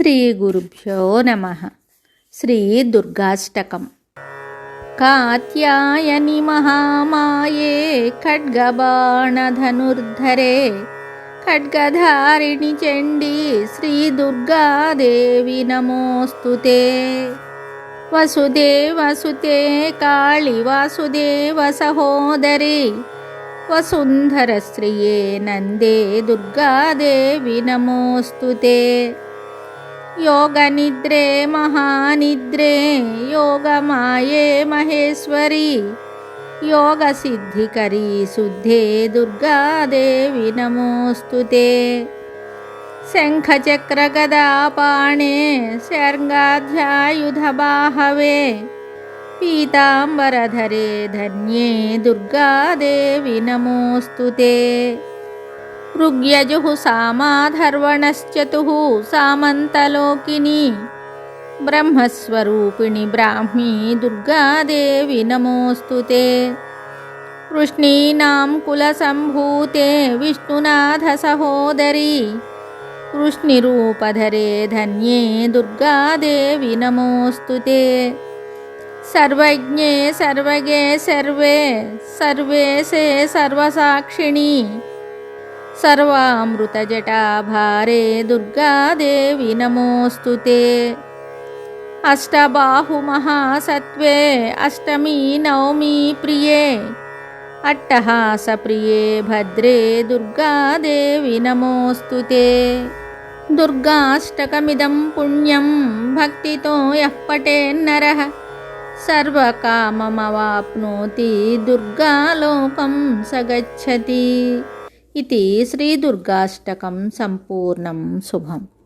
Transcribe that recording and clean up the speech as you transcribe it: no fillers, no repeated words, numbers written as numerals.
శ్రీ గురుభ్యో నమః. శ్రీ దుర్గాష్టకం. కాత్యాయని మహామాయే ఖడ్గబాణధనుర్ధరే ఖడ్గధారిణి చండీ శ్రీ దుర్గాదేవి నమోస్తుతే. వసుదేవసుతే కాళి వాసుదేవ సహోదరి వసుంధరశ్రియే నందే దుర్గాదేవి నమోస్తుతే. योगनिद्रे महानिद्रे योगमाये महेश्वरी योगसिद्धिकरी शुद्धे दुर्गादेवी नमोस्तुते. शङ्खचक्रगदापाणे शर्ङ्गाध्यायुधबाहवे पीताम्बरधरे धन्ये दुर्गादेवी नमोस्तुते. ऋग्यजुः सामाधर्वणश्चतुः सामन्तलोकिनी ब्रह्मस्वरूपिणि ब्राह्मी दुर्गादेवी नमोस्तुते. वृष्णीनां कुलसम्भूते विष्णुनाथसहोदरी वृष्णिरूपधरे धन्ये दुर्गादेवी नमोस्तुते. सर्वज्ञे सर्वगे सर्वे सर्वेशे सर्वसाक्षिणी सर्वामृतजटाभारे दुर्गादेवी नमोस्तुते. अष्टबाहुमहासत्त्वे अष्टमी नवमी प्रिये अट्टहासप्रिये भद्रे दुर्गादेवी नमोस्तुते. दुर्गाष्टकमिदं पुण्यं भक्तितो यः पठेन्नरः सर्वकाममवाप्नोति दुर्गालोकं स गच्छति. इति श्री दुर्गाष्टकं संपूर्णं शुभम्.